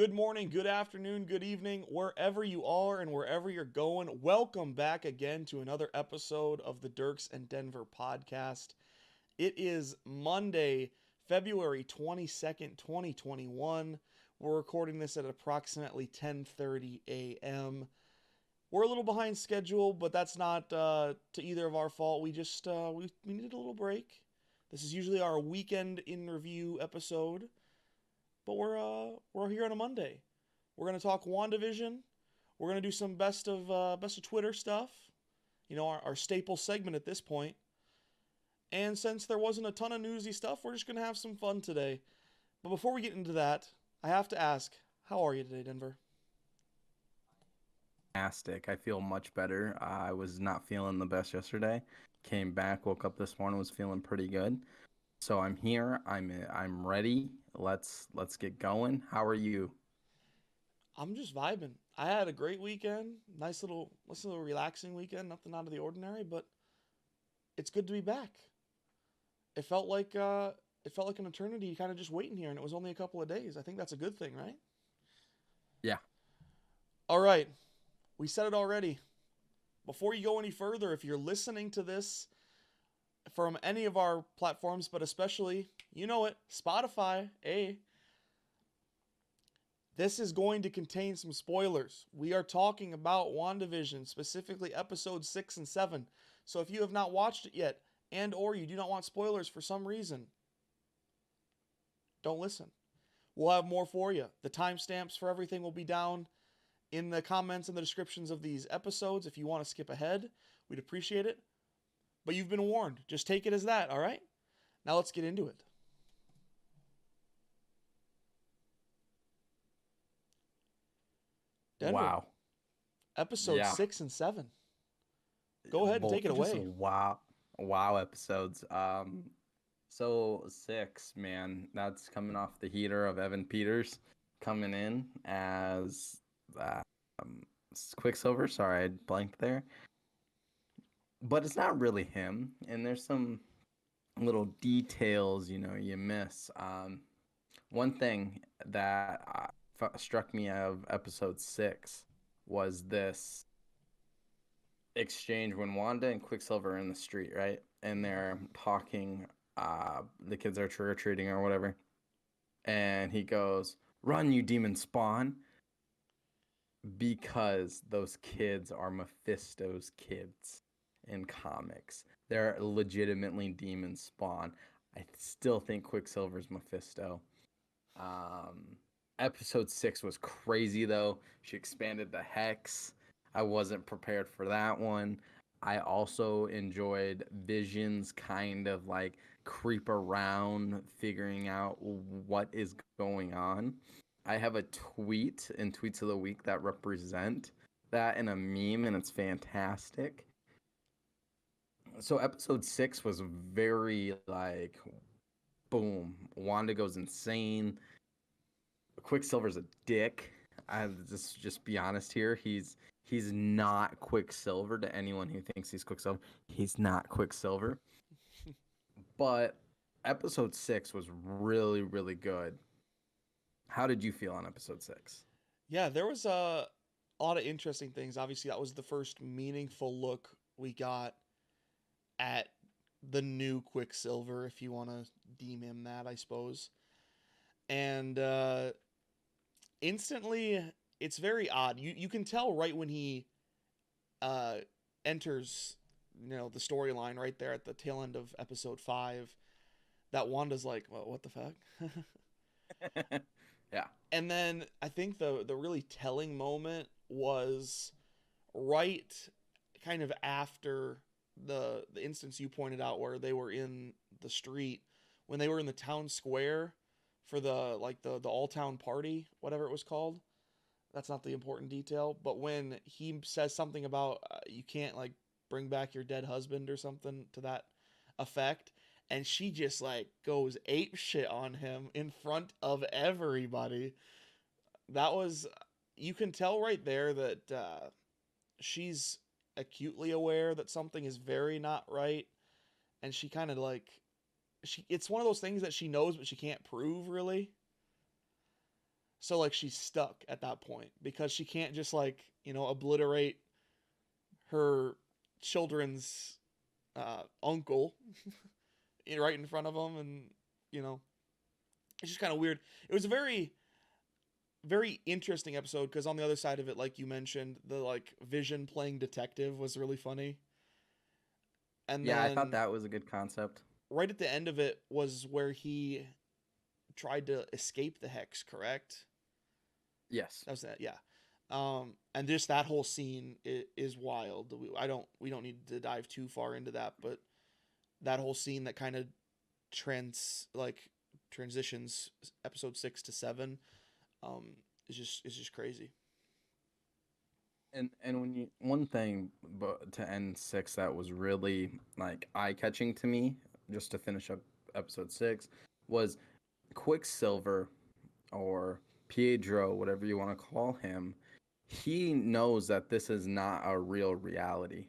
Good morning, good afternoon, good evening, wherever you are and wherever you're going. Welcome back again to another episode of the Dierks and Denver Podcast. It is Monday, February 22nd, 2021. We're recording this at approximately 10:30 a.m. We're a little behind schedule, but that's not to either of our fault. We needed a little break. This is usually our weekend in review episode. But we're here on a Monday. We're gonna talk WandaVision. We're gonna do some best of Twitter stuff. You know, our staple segment at this point. And since there wasn't a ton of newsy stuff, we're just gonna have some fun today. But before we get into that, I have to ask, how are you today, Denver? Fantastic. I feel much better. I was not feeling the best yesterday. Came back, woke up this morning, was feeling pretty good. So I'm here. I'm ready. Let's get going. How are you? I'm just vibing. I had a great weekend. Nice little relaxing weekend. Nothing out of the ordinary, but it's good to be back. It felt like an eternity, kind of just waiting here, and it was only a couple of days. I think that's a good thing, right? Yeah. All right, we said it already. Before you go any further, if you're listening to this from any of our platforms, but especially, you know it, Spotify, this is going to contain some spoilers. We are talking about WandaVision, specifically episodes 6 and 7. So if you have not watched it yet, and or you do not want spoilers for some reason, don't listen. We'll have more for you. The timestamps for everything will be down in the comments and the descriptions of these episodes. If you want to skip ahead, we'd appreciate it. But you've been warned. Just take it as that, all right? Now let's get into it. Denver, Wow. episode Yeah. 6 and 7. Go ahead and take Both it just away. wow episodes. So six, man. That's coming off the heater of Evan Peters coming in as um, Quicksilver. Sorry, I blanked there. But it's not really him, and there's some little details you miss. One thing that struck me of episode 6 was this exchange when Wanda and Quicksilver are in the street, right? And they're talking, the kids are trick-or-treating or whatever. And he goes, "Run, you demon spawn," because those kids are Mephisto's kids in comics. They're legitimately demon spawn. I still think Quicksilver's Mephisto. Um, Episode 6 was crazy though. She expanded the hex. I wasn't prepared for that one. I also enjoyed Vision's kind of like creep around figuring out what is going on. I have a tweet in Tweets of the Week that represent that in a meme, and it's fantastic. So episode 6 was very like boom. Wanda goes insane. Quicksilver's a dick. I just be honest here. He's not Quicksilver to anyone who thinks he's Quicksilver. He's not Quicksilver. But episode 6 was really, really good. How did you feel on episode 6? Yeah, there was a lot of interesting things. Obviously, that was the first meaningful look we got at the new Quicksilver, if you want to deem him that, I suppose. And instantly, it's very odd. You can tell right when he uh, enters, the storyline right there at the tail end of episode 5, that Wanda's like, well, what the fuck? Yeah. And then I think the really telling moment was right kind of after the instance you pointed out where they were in the street, when they were in the town square for the all town party, whatever it was called. That's not the important detail, but when he says something about you can't like bring back your dead husband or something to that effect, and she just like goes ape shit on him in front of everybody. That was, you can tell right there that she's acutely aware that something is very not right, and she kind of like, it's one of those things that she knows but she can't prove really. So like she's stuck at that point because she can't just like, obliterate her children's uncle right in front of them, and you know, it's just kind of weird. It was a very very interesting episode because on the other side of it, like you mentioned, the like Vision playing detective was really funny. And Yeah, I thought then that was a good concept. right at the end of it was where he tried to escape the hex, correct? Yes. That was that, yeah. And just that whole scene is wild. We don't need to dive too far into that, but that whole scene that kind of transitions episode 6 to 7 is just crazy. And when you one thing but to end 6 that was really like eye catching to me, just to finish up episode 6, was Quicksilver, or Pietro, whatever you want to call him. He knows that this is not a real reality.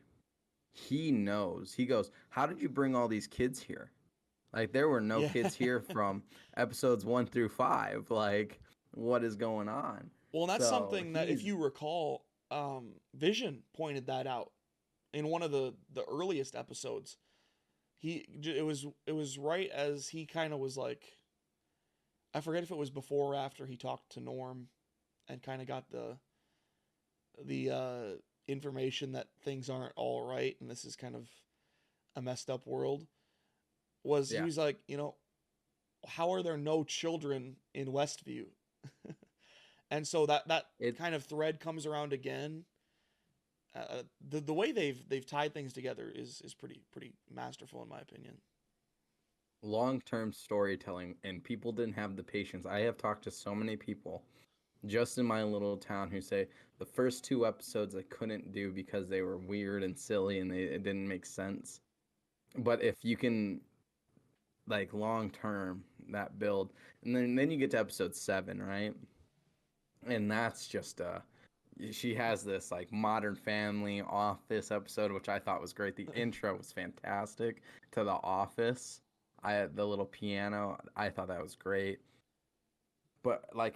He knows. He goes, "How did you bring all these kids here? Like there were no Yeah. kids here from episodes 1 through 5. Like what is going on?" Well, and that's So something that, if he's you recall, Vision pointed that out in one of the earliest episodes. It was right as he kind of was like, I forget if it was before or after he talked to Norm, and kind of got the information that things aren't all right and this is kind of a messed up world. Was he yeah. was like, how are there no children in Westview? And so that It kind of thread comes around again. The way they've tied things together is pretty masterful in my opinion. long-term storytelling, and people didn't have the patience. I have talked to so many people just in my little town who say the first 2 episodes I couldn't do because they were weird and silly and it didn't make sense. But if you can, like, long term, that build, and then you get to episode 7, right? And that's just she has this like Modern Family Office episode, which I thought was great. The intro was fantastic to The Office. The little piano, I thought that was great. But like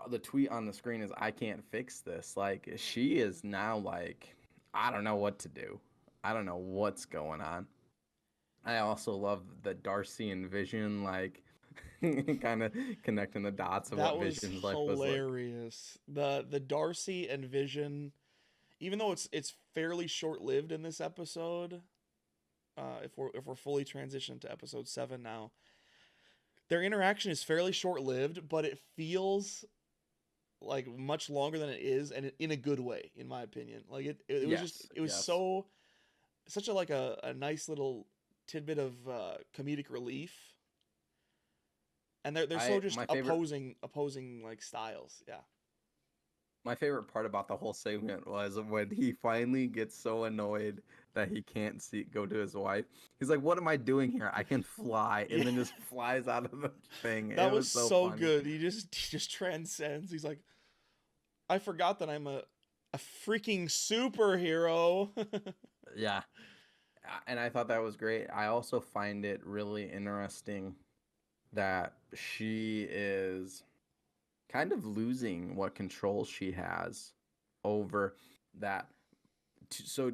the tweet on the screen is, "I can't fix this." Like she is now like, I don't know what to do. I don't know what's going on. I also love the Darcy and Vision, like kind of connecting the dots of That what was Vision's life was like. hilarious. The Darcy and Vision, even though it's fairly short lived in this episode, if we're fully transitioned to episode 7 now, their interaction is fairly short lived, but it feels like much longer than it is, and in a good way, in my opinion. Like it was just Yes, it was yes. so such a like a nice little tidbit of comedic relief, and they're so I just my favorite opposing like styles. Yeah. My favorite part about the whole segment was when he finally gets so annoyed that he can't go to his wife. He's like, "What am I doing here? I can fly," and Yeah. then just flies out of the thing. That It was was so so funny. good. He just transcends. He's like, I forgot that I'm a freaking superhero. Yeah, and I thought that was great. I also find it really interesting that she is kind of losing what control she has over that. So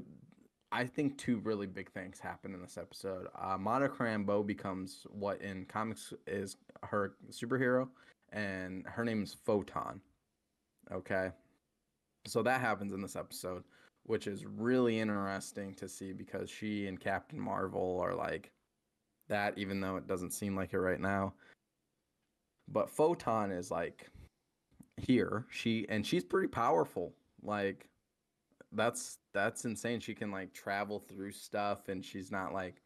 I think 2 really big things happen in this episode. Monica Rambeau becomes what in comics is her superhero, and her name is Photon. Okay, so that happens in this episode, which is really interesting to see because she and Captain Marvel are like that, even though it doesn't seem like it right now. But Photon is like here. She's pretty powerful. Like that's insane. She can like travel through stuff, and she's not like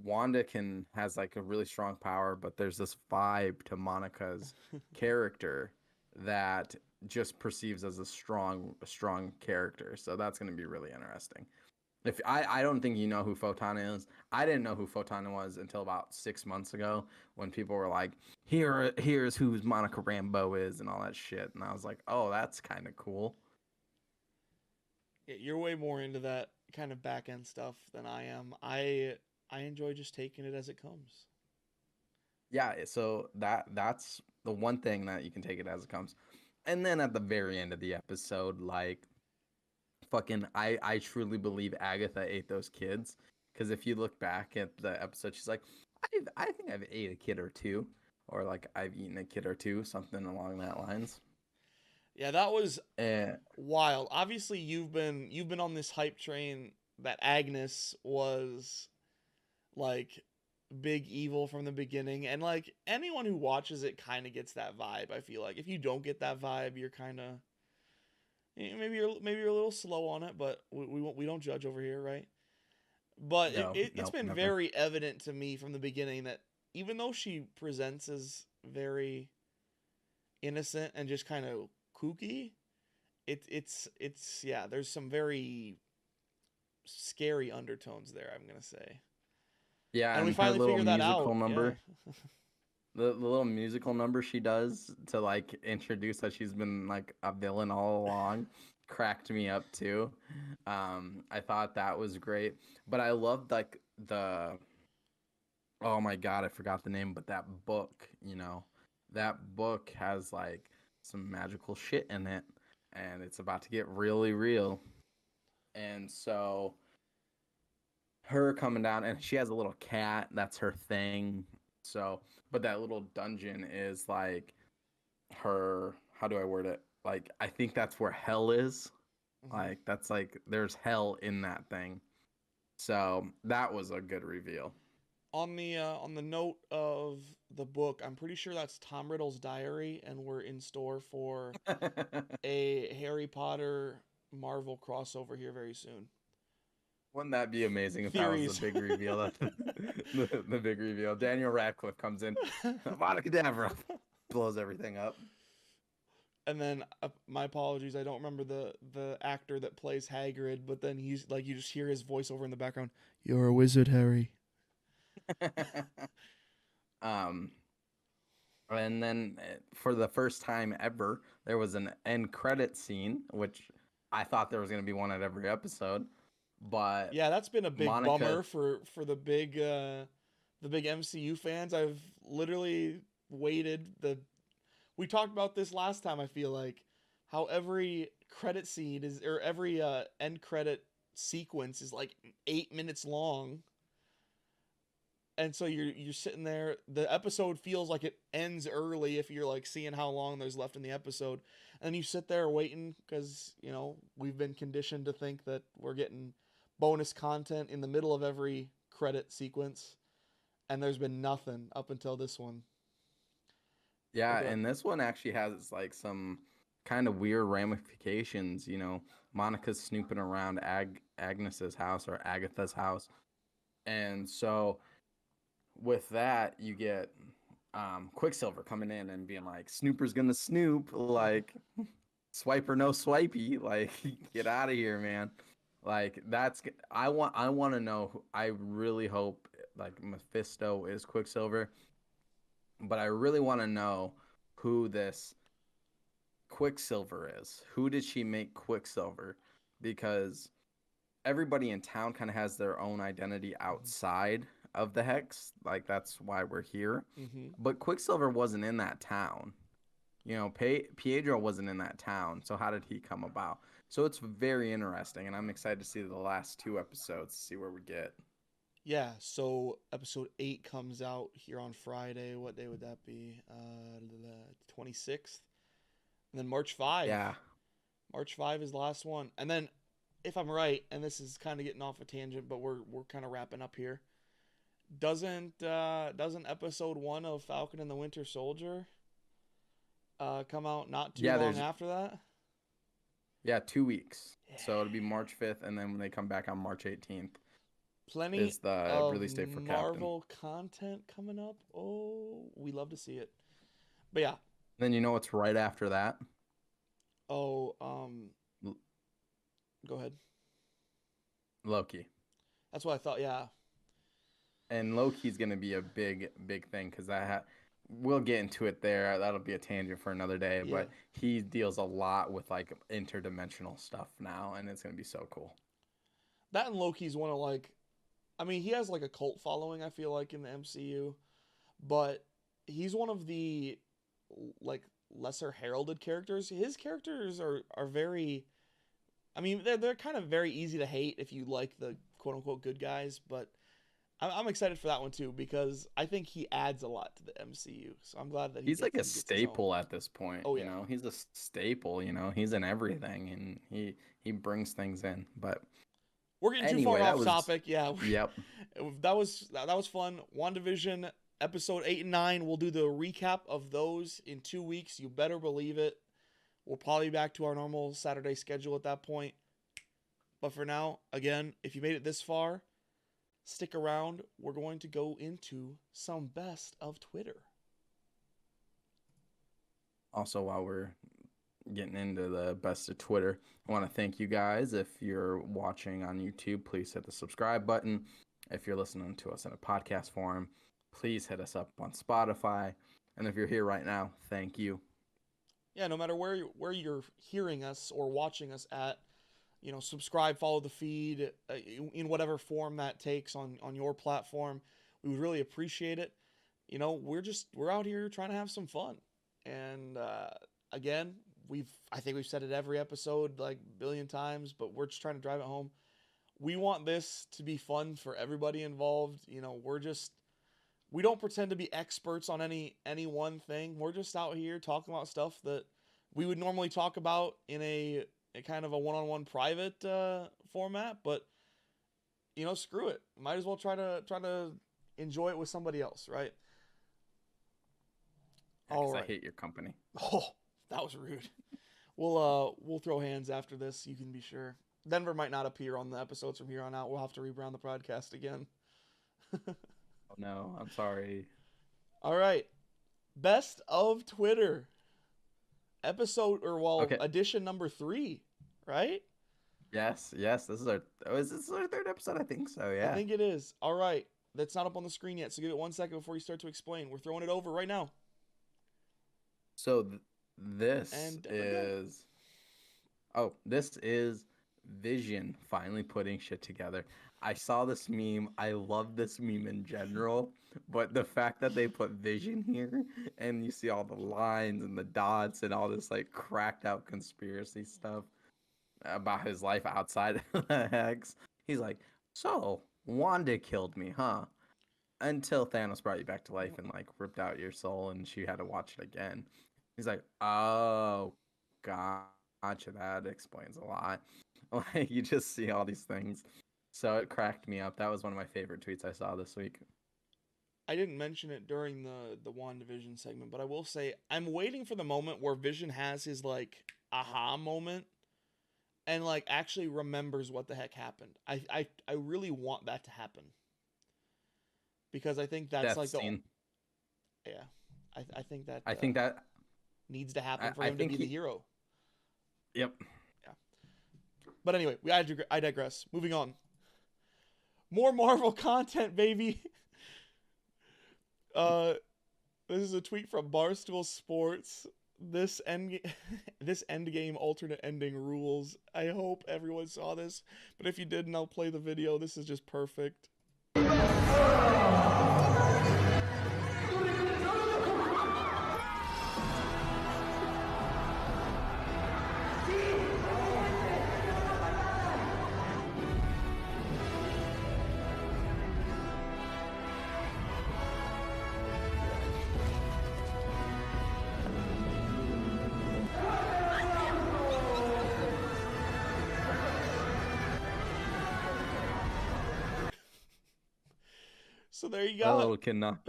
Wanda can has like a really strong power, but there's this vibe to Monica's character that just perceives as a strong character. So that's going to be really interesting. If I don't think you know who Photon is. I didn't know who Photon was until about 6 months ago when people were like, here's who Monica Rambeau is and all that shit. And I was like, oh, that's kind of cool. Yeah, you're way more into that kind of back end stuff than I am. I enjoy just taking it as it comes. Yeah, so that's the one thing that you can take it as it comes. And then at the very end of the episode, like fucking I truly believe Agatha ate those kids. Because if you look back at the episode, she's like, I think I've ate a kid or two. Or like I've eaten a kid or two, something along that lines. Yeah, that was And wild. Obviously, you've been on this hype train that Agnes was like big evil from the beginning, and like anyone who watches it kind of gets that vibe. I feel like if you don't get that vibe, you're kind of maybe you're a little slow on it, but we don't judge over here, right? But no, it's no, been never. very evident to me from the beginning that even though she presents as very innocent and just kind of kooky, it's yeah, there's some very scary undertones there, I'm gonna say. Yeah, And we and her finally little figured that musical out. Yeah. number, the little musical number she does to like introduce that she's been like a villain all along, cracked me up too. I thought that was great, but I loved like the oh my god, I forgot the name, but that book, that book has like some magical shit in it, and it's about to get really real. And so her coming down, and she has a little cat, that's her thing. So, but that little dungeon is like her, how do I word it? Like, I think that's where hell is. Hmm. Like, that's like, there's hell in that thing. So, that was a good reveal. On the note of the book, I'm pretty sure that's Tom Riddle's diary, and we're in store for a Harry Potter Marvel crossover here very soon. Wouldn't that be amazing if that was the Theories. big reveal? That the big reveal. Daniel Radcliffe comes in, Avada Kedavra, blows everything up. And then my apologies, I don't remember the actor that plays Hagrid, but then he's like you just hear his voiceover in the background. You're a wizard, Harry. um, and then for the first time ever, there was an end credit scene, which I thought there was going to be one at every episode, but Yeah, that's been a big Monica, bummer for the big MCU fans. I've literally waited the we talked about this last time, I feel like how every credit scene is or every end credit sequence is like 8 minutes long. And so you're sitting there, the episode feels like it ends early if you're like seeing how long there's left in the episode, and you sit there waiting because we've been conditioned to think that we're getting bonus content in the middle of every credit sequence, and there's been nothing up until this one. yeah, But and this one actually has like some kind of weird ramifications. Monica's snooping around Agnes's house or Agatha's house, and so with that, you get Quicksilver coming in and being like, "Snooper's gonna snoop, like swiper no swipey, like get out of here, man." Like I want to know. I really hope like Mephisto is Quicksilver, but I really want to know who this Quicksilver is. Who did she make Quicksilver? Because everybody in town kind of has their own identity outside of the hex. Like that's why we're here. mm-hmm. But Quicksilver wasn't in that town. Pietro wasn't in that town. So how did he come about? So it's very interesting, and I'm excited to see the last two episodes, to see where we get. Yeah, so episode 8 comes out here on Friday. What day would that be? The 26th. And then March 5. Yeah, March 5 is the last one. And then if I'm right, and this is kind of getting off a tangent, but we're kind of wrapping up here. Doesn't episode 1 of Falcon and the Winter Soldier come out not too yeah. long There's after that? 2 weeks, Yeah. so it'll be March 5th, and then when they come back on March 18th Plenty is the of release date for Captain. Marvel content coming up. Oh, we love to see it. But yeah. Then what's right after that? Oh, L- go ahead. Loki. That's what I thought. Yeah. And Loki's gonna be a big, big thing because we'll get into it there. That'll be a tangent for another day. Yeah. But he deals a lot with like interdimensional stuff now, and it's gonna be so cool. That and Loki's one of like, I mean, he has like a cult following. I feel like in the MCU, but he's one of the like lesser heralded characters. His characters are very, I mean, they're kind of very easy to hate if you like the quote unquote good guys, but I'm excited for that one too because I think he adds a lot to the MCU. So I'm glad that He's like a gets his own. staple at this point. Oh, You yeah. know, he's a staple. You know, he's in everything, and he brings things in. But We're getting too anyway, far that off was topic. Yeah, yep. that was fun. WandaVision episode 8 and 9. We'll do the recap of those in 2 weeks. You better believe it. We'll probably be back to our normal Saturday schedule at that point. But for now, again, if you made it this far, stick around. We're going to go into some best of Twitter. Also, while we're getting into the best of Twitter, I want to thank you guys. If you're watching on YouTube, please hit the subscribe button. If you're listening to us in a podcast form, please hit us up on Spotify. And if you're here right now, thank you. Yeah, no matter where you're hearing us or watching us at, subscribe, follow the feed in whatever form that takes on your platform. We would really appreciate it. We're out here trying to have some fun. And again, I think we've said it every episode like a billion times, but we're just trying to drive it home. We want this to be fun for everybody involved. We don't pretend to be experts on any one thing. We're just out here talking about stuff that we would normally talk about in a kind of a one-on-one private format, but screw it. Might as well try to enjoy it with somebody else, right? All right. I hate your company. Oh, that was rude. We'll throw hands after this, you can be sure. Denver might not appear on the episodes from here on out. We'll have to rebrand the podcast again. Oh, no, I'm sorry. All right. Best of Twitter. Edition number 3, right? Yes. This is our third episode? I think so, yeah. I think it is. All right. That's not up on the screen yet, so give it 1 second before you start to explain. We're throwing it over right now. So this is Vision finally putting shit together. I saw this meme. I love this meme in general, but the fact that they put Vision here and you see all the lines and the dots and all this like cracked out conspiracy stuff about his life outside of the Hex. He's like, so Wanda killed me, huh? Until Thanos brought you back to life and like ripped out your soul and she had to watch it again. He's like, oh, gotcha. That explains a lot. Like, you just see all these things. So it cracked me up. That was one of my favorite tweets I saw this week. I didn't mention it during the WandaVision segment, but I will say I'm waiting for the moment where Vision has his, like, aha moment and, like, actually remembers what the heck happened. I really want that to happen. Because I think that's, Death like, scene. Yeah. I think that... I think that... needs to happen for him to be the hero. Yep. Yeah. But anyway, I digress. Moving on. More Marvel content, baby. This is a tweet from Barstool Sports. This Endgame alternate ending rules. I hope everyone saw this, but if you didn't, I'll play the video. This is just perfect. So there you go.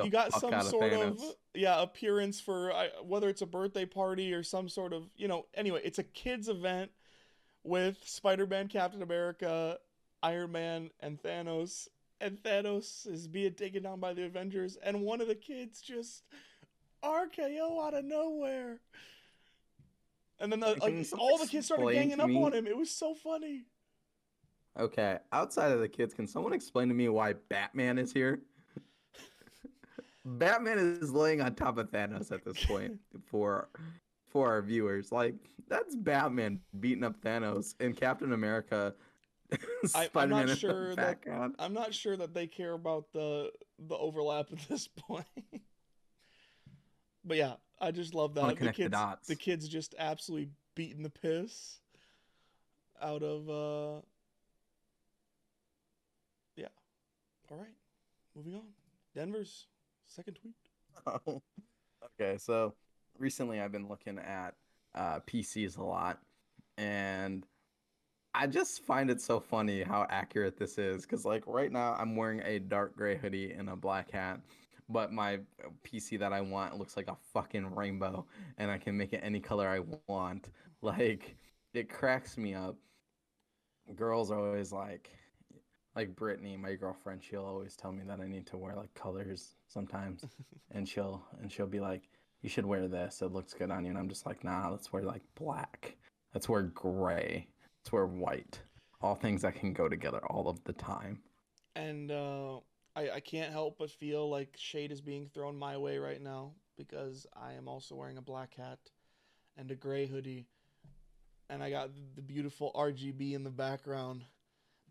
You got some sort of appearance for whether it's a birthday party or some sort of, anyway, it's a kids event with Spider-Man, Captain America, Iron Man, and Thanos. And Thanos is being taken down by the Avengers, and one of the kids just RKO out of nowhere. And then all the kids started ganging up on him. It was so funny. Okay, outside of the kids, can someone explain to me why Batman is here? Batman is laying on top of Thanos at this point for our viewers. Like, that's Batman beating up Thanos and Captain America. I'm not sure that they care about the overlap at this point. But yeah, I just love I want that. to connect the The dots. kids just absolutely beating the piss out of yeah. All right. Moving on. Denver's second tweet. Okay, so recently I've been looking at PCs a lot, and I just find it so funny how accurate this is. Because, like, right now I'm wearing a dark gray hoodie and a black hat, but my PC that I want looks like a fucking rainbow, and I can make it any color I want. Like, it cracks me up. Girls are always like Brittany, my girlfriend, she'll always tell me that I need to wear like colors sometimes, and she'll be like, "You should wear this. It looks good on you." And I'm just like, "Nah, let's wear like black. Let's wear gray. Let's wear white. All things that can go together all of the time." And I can't help but feel like shade is being thrown my way right now because I am also wearing a black hat and a gray hoodie, and I got the beautiful RGB in the background.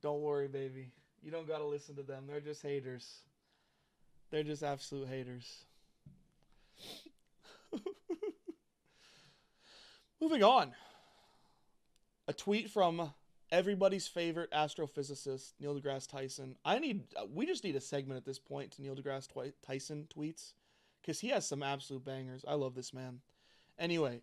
Don't worry, baby. You don't gotta listen to them. They're just haters. They're just absolute haters. Moving on. A tweet from everybody's favorite astrophysicist, Neil deGrasse Tyson. We just need a segment at this point to Neil deGrasse Tyson tweets because he has some absolute bangers. I love this man. Anyway,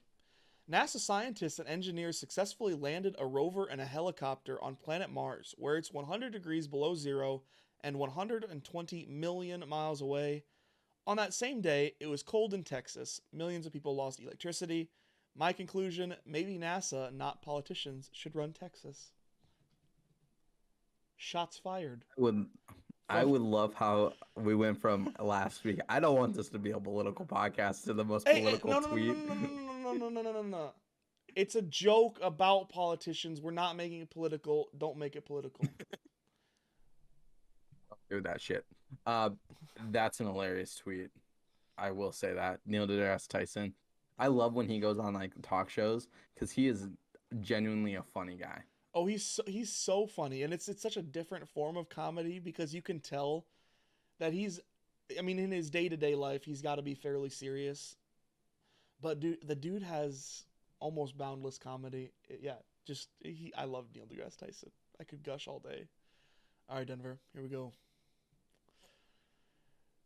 NASA scientists and engineers successfully landed a rover and a helicopter on planet Mars, where it's 100 degrees below zero and 120 million miles away. On that same day, it was cold in Texas. Millions of people lost electricity. My conclusion, maybe NASA, not politicians, should run Texas. Shots fired. I would love how we went from last week. I don't want this to be a political podcast to the most Hey, political no, no, no, no, tweet. no, no, no, no, no, no, no, no. It's a joke about politicians. We're not making it political. Don't make it political. Do that shit. That's an hilarious tweet. I will say that. Neil deGrasse Tyson. I love when he goes on like talk shows because he is genuinely a funny guy. Oh, he's so funny, and it's such a different form of comedy because you can tell that I mean, in his day-to-day life, he's got to be fairly serious. But the dude has almost boundless comedy. Yeah, I love Neil deGrasse Tyson. I could gush all day. All right, Denver, here we go.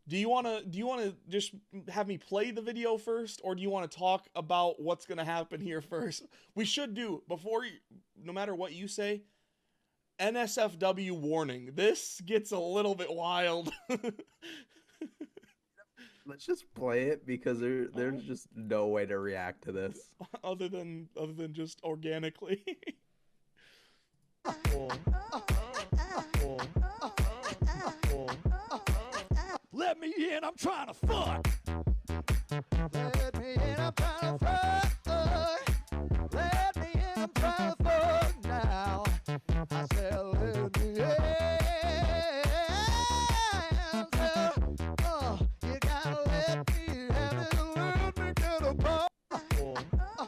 Do you wanna just have me play the video first, or do you want to talk about what's gonna happen here first? We should do no matter what you say. NSFW warning. This gets a little bit wild. Let's just play it because there's just no way to react to this. other than just organically. Let me in, I'm trying to fuck. Let me in, I'm trying to fuck. Let me in, I'm trying to fuck now. I said, let me in. You gotta let me have it. Let me get a pop. All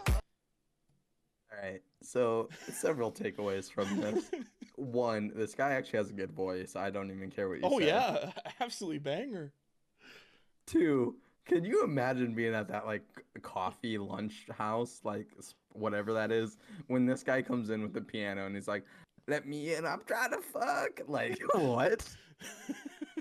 right. So several takeaways from this. One, this guy actually has a good voice. I don't even care what you say. Oh yeah, absolutely banger. Two, can you imagine being at that like coffee lunch house, like whatever that is, when this guy comes in with the piano and he's like, "Let me in, I'm trying to fuck." Like, what?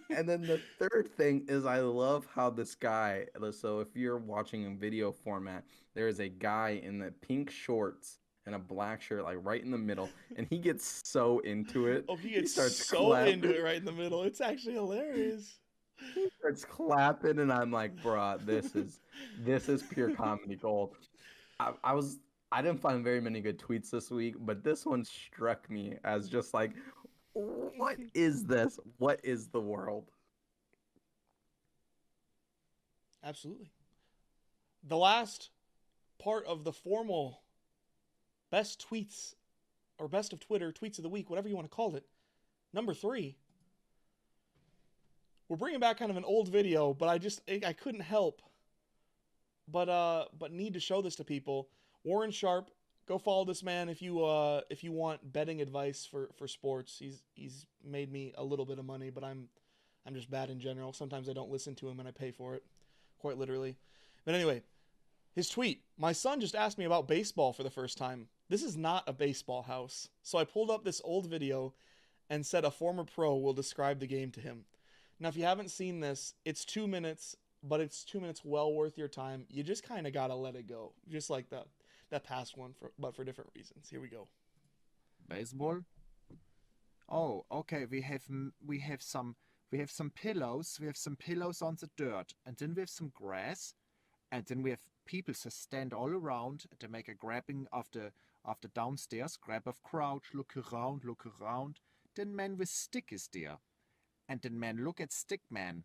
And then the third thing is I love how this guy, so if you're watching in video format, there is a guy in the pink shorts and a black shirt, like right in the middle, and he gets so into it. Oh, he gets starts so clapping. into it right in the middle. It's actually hilarious. He starts clapping, and I'm like, bruh, this is pure comedy gold. I didn't find very many good tweets this week, but this one struck me as just like, what is this? What is the world? Absolutely. The last part of the formal best tweets or best of Twitter tweets of the week, whatever you want to call it. Number 3. We're bringing back kind of an old video, but I couldn't help but need to show this to people. Warren Sharp, go follow this man if you want betting advice for sports. He's made me a little bit of money, but I'm just bad in general. Sometimes I don't listen to him and I pay for it, quite literally. But anyway, his tweet, my son just asked me about baseball for the first time. This is not a baseball house. So I pulled up this old video and said a former pro will describe the game to him. Now, if you haven't seen this, it's 2 minutes, but it's 2 minutes well worth your time. You just kind of got to let it go. Just like that past one, but for different reasons. Here we go. Baseball. Oh, okay. We have some pillows. We have some pillows on the dirt, and then we have some grass, and then we have people that stand all around. They make a grabbing of the downstairs, grab of crouch, look around. Then man with stick is there, and then man look at stick man,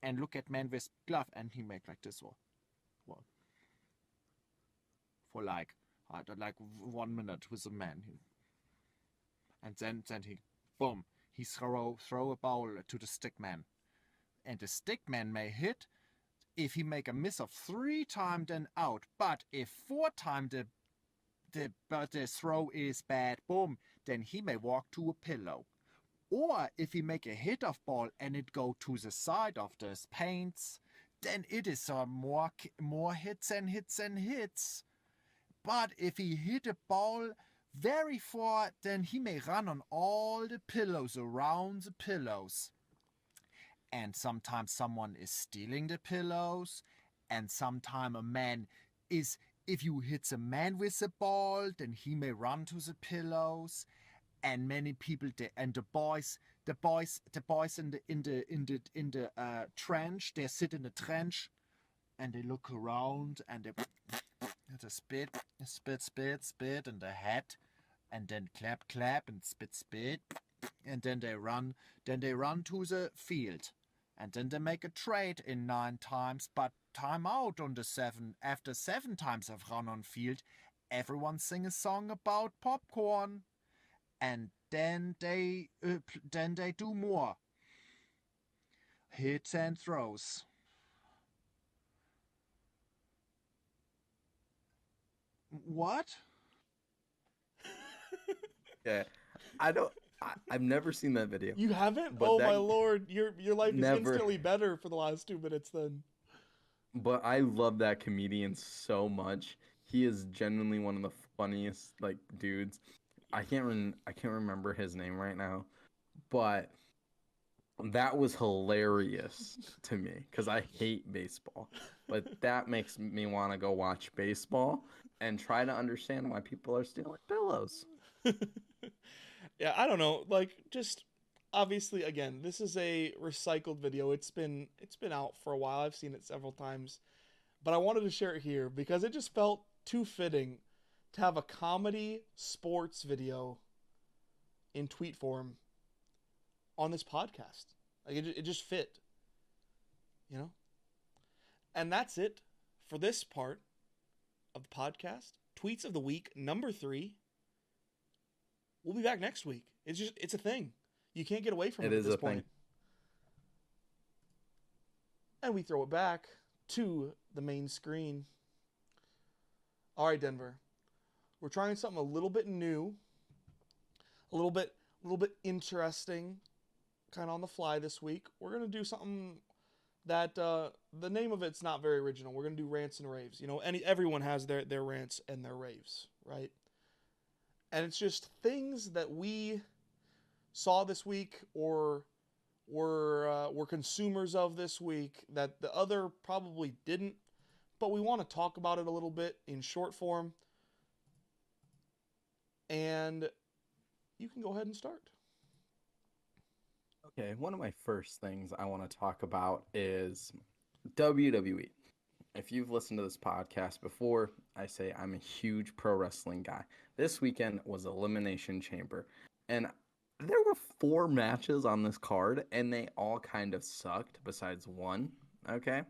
and look at man with glove, and he make like this one. For like 1 minute with a man, and then he, boom, he throw a ball to the stick man, and the stick man may hit. If he make a miss of 3 times, then out. But if 4 times the throw is bad, boom, then he may walk to a pillow. Or if he make a hit of ball and it go to the side of the paints, then it is more hits and hits and hits. But if he hit a ball very far, then he may run on all the pillows around the pillows. And sometimes someone is stealing the pillows, and sometimes a man is, if you hit a man with a ball, then he may run to the pillows. And many people, and the boys in the trench, they sit in the trench, and they look around, and they spit in the hat, and then clap and spit, and then they run to the field, and then they make a trade in 9 times, but time out on the 7. After 7 times I've run on field, everyone sing a song about popcorn, and then they do more hits and throws. What? Yeah, I've never seen that video. You haven't? But Oh that- my lord, your life is Never. instantly better for the last 2 minutes then. But I love that comedian so much. He is genuinely one of the funniest dudes. I can't remember his name right now, but that was hilarious to me because I hate baseball. But that makes me want to go watch baseball and try to understand why people are stealing pillows. Yeah, I don't know. Just obviously, again, this is a recycled video. It's been out for a while. I've seen it several times, but I wanted to share it here because it just felt too fitting to have a comedy sports video in tweet form on this podcast. It just fit, you know? And that's it for this part of the podcast. Tweets of the week, number 3. We'll be back next week. It's a thing. You can't get away from it at this point. And we throw it back to the main screen. All right, Denver. We're trying something a little bit new, a little bit interesting, kind of on the fly this week. We're gonna do something that the name of it's not very original. We're gonna do rants and raves. You know, everyone has their rants and their raves, right? And it's just things that we saw this week or were consumers of this week that the other probably didn't, but we want to talk about it a little bit in short form. And you can go ahead and start. Okay, one of my first things I want to talk about is WWE. If you've listened to this podcast before, I say I'm a huge pro wrestling guy. This weekend was Elimination Chamber, and there were 4 matches on this card, and they all kind of sucked besides one, okay?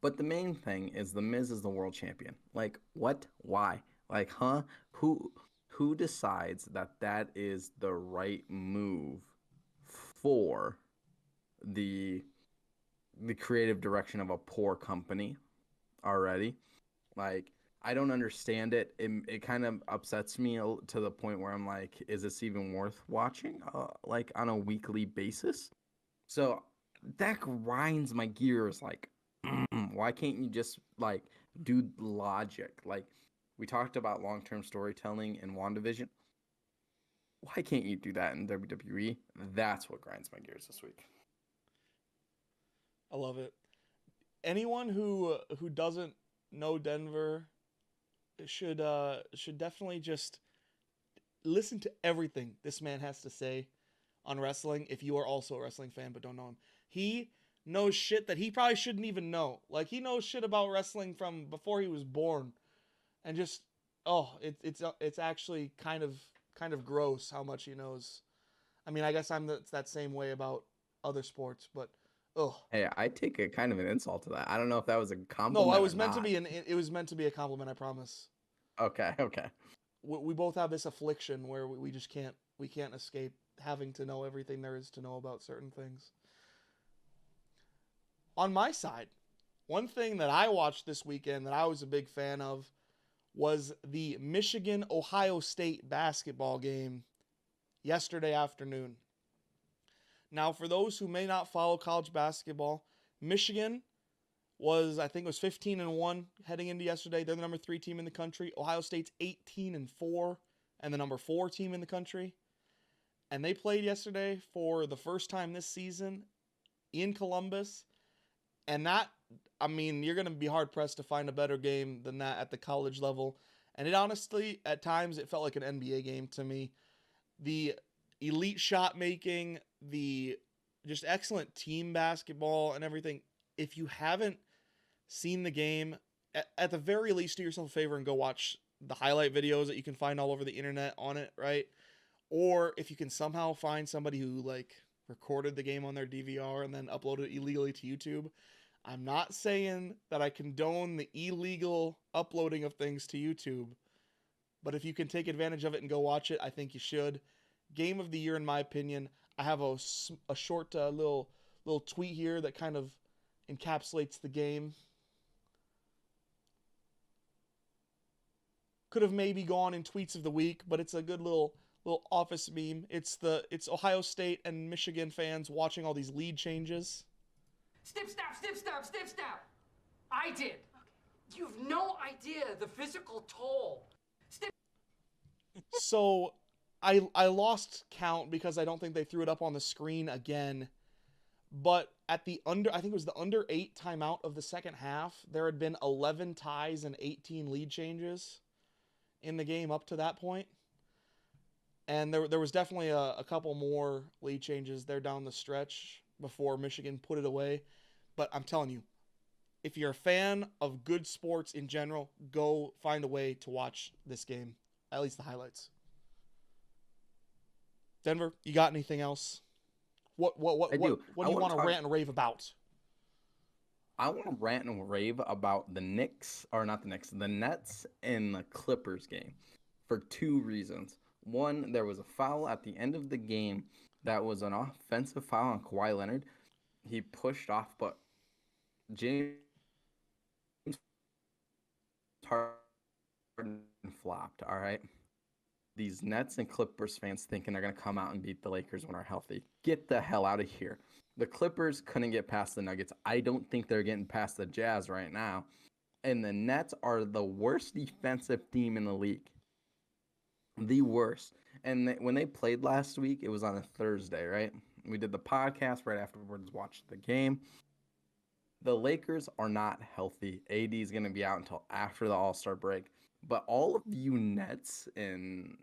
But the main thing is The Miz is the world champion. What? Why? Huh? Who decides that is the right move for the creative direction of a poor company already? I don't understand it. It kind of upsets me to the point where I'm like, is this even worth watching on a weekly basis? So that grinds my gears Why can't you just like do logic? Like we talked about long-term storytelling in WandaVision. Why can't you do that in WWE? That's what grinds my gears this week. I love it. Anyone who doesn't know Denver should definitely just listen to everything this man has to say on wrestling if you are also a wrestling fan but don't know him. He knows shit that he probably shouldn't even know. Like, he knows shit about wrestling from before he was born. And just it's actually kind of gross how much he knows. I mean, I guess I'm that same way about other sports, but Hey, I take a kind of an insult to that. I don't know if that was a compliment. No, it or was meant to not. be it was meant to be a compliment, I promise. Okay. We both have this affliction where we just can't escape having to know everything there is to know about certain things. On my side, one thing that I watched this weekend that I was a big fan of was the Michigan-Ohio State basketball game yesterday afternoon. Now, for those who may not follow college basketball, Michigan was 15-1 heading into yesterday. They're the number 3 team in the country. Ohio State's 18-4 and the number 4 team in the country. And they played yesterday for the first time this season in Columbus. And that, I mean, you're going to be hard-pressed to find a better game than that at the college level. And it honestly, at times, it felt like an NBA game to me. The elite shot making, the just excellent team basketball and everything. If you haven't seen the game, at the very least, do yourself a favor and go watch the highlight videos that you can find all over the internet on it, right? Or if you can somehow find somebody who recorded the game on their DVR and then uploaded it illegally to YouTube. I'm not saying that I condone the illegal uploading of things to YouTube, but if you can take advantage of it and go watch it, I think you should. Game of the year, in my opinion. I have a short little tweet here that kind of encapsulates the game. Could have maybe gone in tweets of the week, but it's a good little office meme. It's Ohio State and Michigan fans watching all these lead changes. Snip, snap, snip, snap, snip, snap. I did. You've no idea the physical toll. Snip. So I lost count because I don't think they threw it up on the screen again. But at the I think it was the under 8 timeout of the second half, there had been 11 ties and 18 lead changes in the game up to that point. And there was definitely a couple more lead changes there down the stretch before Michigan put it away. But I'm telling you, if you're a fan of good sports in general, go find a way to watch this game, at least the highlights. Denver, you got anything else? What do you want to rant and rave about? I want to rant and rave about the Nets and the Clippers game for 2 reasons. One, there was a foul at the end of the game that was an offensive foul on Kawhi Leonard. He pushed off, but James Harden flopped, all right? These Nets and Clippers fans thinking they're going to come out and beat the Lakers when they're healthy. Get the hell out of here. The Clippers couldn't get past the Nuggets. I don't think they're getting past the Jazz right now. And the Nets are the worst defensive team in the league. The worst. And when they played last week, it was on a Thursday, right? We did the podcast right afterwards, watched the game. The Lakers are not healthy. AD is going to be out until after the All-Star break. But all of you Nets and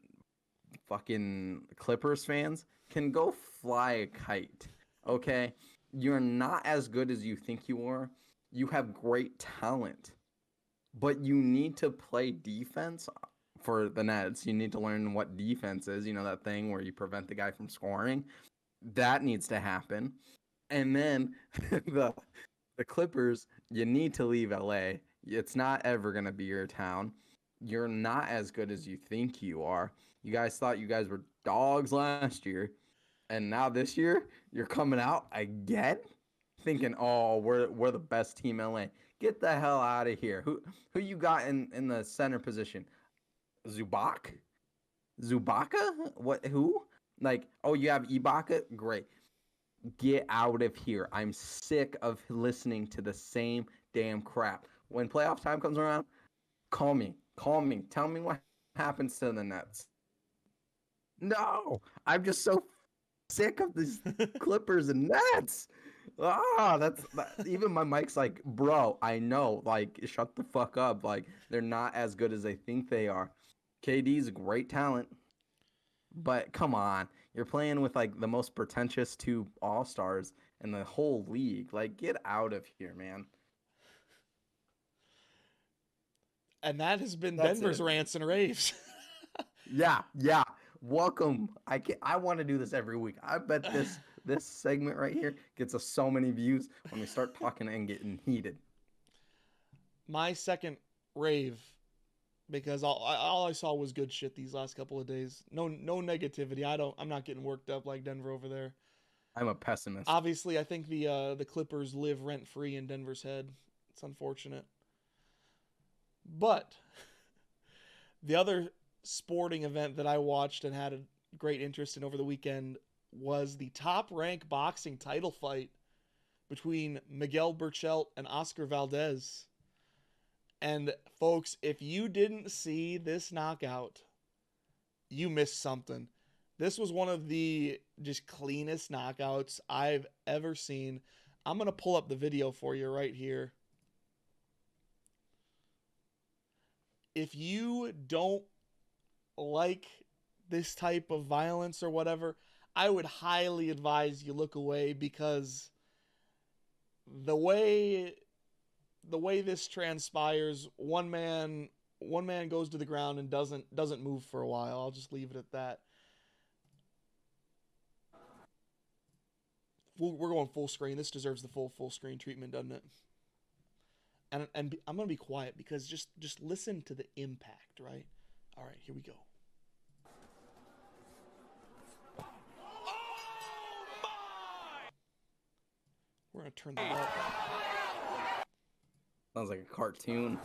fucking Clippers fans can go fly a kite, okay? You're not as good as you think you are. You have great talent. But you need to play defense for the Nets. You need to learn what defense is. You know, that thing where you prevent the guy from scoring. That needs to happen. And then the Clippers, you need to leave LA. It's not ever going to be your town. You're not as good as you think you are. You guys thought you guys were dogs last year. And now this year, you're coming out again thinking, oh, we're the best team in LA. Get the hell out of here. Who you got in the center position? Zubac? Zubaka? What? Who? You have Ibaka? Great. Get out of here. I'm sick of listening to the same damn crap. When playoff time comes around, call me. Tell me what happens to the Nets. No, I'm just so sick of these Clippers and Nets. Even my mic's like, bro, I know, like, shut the fuck up. Like, they're not as good as they think they are. KD's a great talent, but come on, you're playing with like the most pretentious two all-stars in the whole league. Like, get out of here, man. And that has been That's Denver's it. Rants and Raves. Yeah. Welcome. I want to do this every week. I bet this segment right here gets us so many views when we start talking and getting heated. My second rave, because all I saw was good shit these last couple of days. No negativity. I'm not getting worked up like Denver over there. I'm a pessimist. Obviously, I think the Clippers live rent free in Denver's head. It's unfortunate. But the other sporting event that I watched and had a great interest in over the weekend was the top-ranked boxing title fight between Miguel Berchelt and Oscar Valdez. And folks, if you didn't see this knockout, you missed something. This was one of the just cleanest knockouts I've ever seen. I'm going to pull up the video for you right here. If you don't like this type of violence or whatever, I would highly advise you look away, because the way this transpires, one man goes to the ground and doesn't move for a while. I'll just leave it at that. We're going full screen. This deserves the full screen treatment, doesn't it? And I'm going to be quiet because just listen to the impact, right? All right, here we go. We're going to turn that up. Sounds like a cartoon.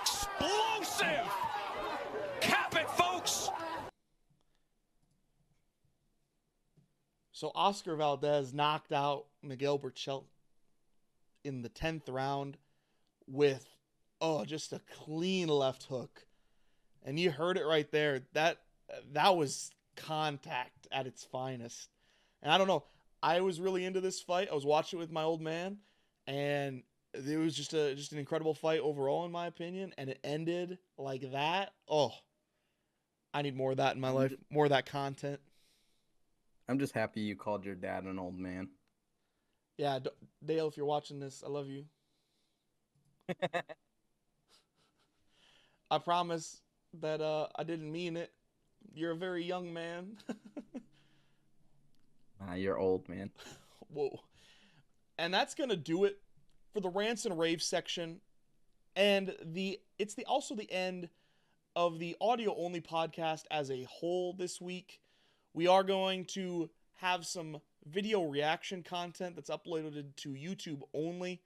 Explosive! Cap it, folks! So Oscar Valdez knocked out Miguel Berchelt in the 10th round with, just a clean left hook. And you heard it right there. That was contact at its finest. And I don't know, I was really into this fight. I was watching it with my old man, and it was just an incredible fight overall, in my opinion. And it ended like that. Oh, I need more of that in my life. More of that content. I'm just happy you called your dad an old man. Yeah, Dale, if you're watching this, I love you. I promise that I didn't mean it. You're a very young man. You're old, man. Whoa. And that's going to do it for the Rants and Raves section. And it's also the end of the audio-only podcast as a whole this week. We are going to have some video reaction content that's uploaded to YouTube only.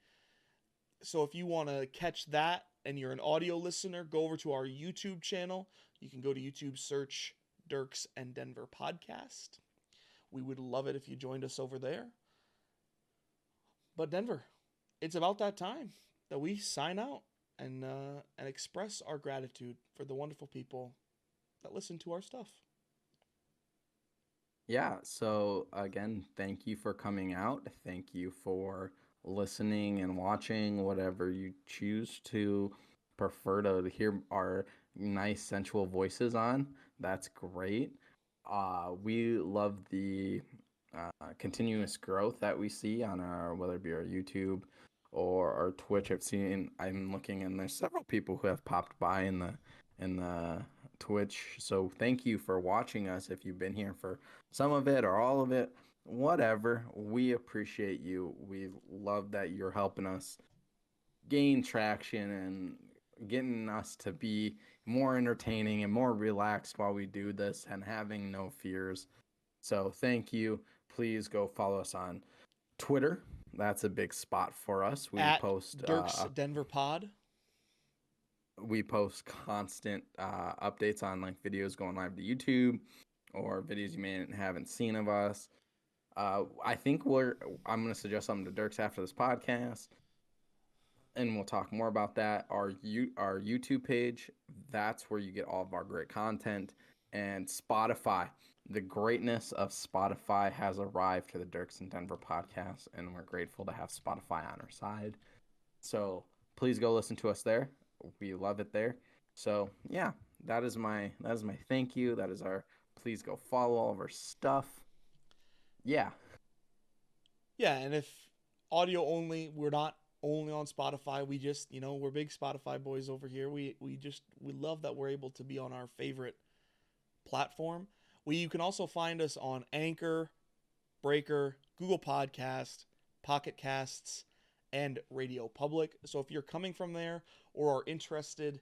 So if you want to catch that and you're an audio listener, go over to our YouTube channel. You can go to YouTube, search Dierks and Denver Podcast. We would love it if you joined us over there. But Denver, it's about that time that we sign out and express our gratitude for the wonderful people that listen to our stuff. Yeah, so again, thank you for coming out. Thank you for listening and watching, whatever you choose to prefer to hear our nice sensual voices on. That's great. We love the continuous growth that we see on whether it be our YouTube or our Twitch. I'm looking, and there's several people who have popped by in the Twitch. So thank you for watching us. If you've been here for some of it or all of it, whatever, we appreciate you. We love that you're helping us gain traction and getting us to be more entertaining and more relaxed while we do this and having no fears. So thank you. Please go follow us on Twitter. That's a big spot for us. We post Dierks Denver Pod. We post constant updates on like videos going live to YouTube or videos you haven't seen of us. I think I'm going to suggest something to Dierks after this podcast, and we'll talk more about that. Our YouTube page, that's where you get all of our great content. And Spotify, the greatness of Spotify has arrived to the Dierks and Denver podcast, and we're grateful to have Spotify on our side. So please go listen to us there. We love it there. So yeah, that is my thank you. That is our please go follow all of our stuff. Yeah. Yeah, and if audio only, we're not only on Spotify. We just, we're big Spotify boys over here. We love that we're able to be on our favorite platform. You can also find us on Anchor, Breaker, Google Podcast, Pocket Casts, and Radio Public. So if you're coming from there or are interested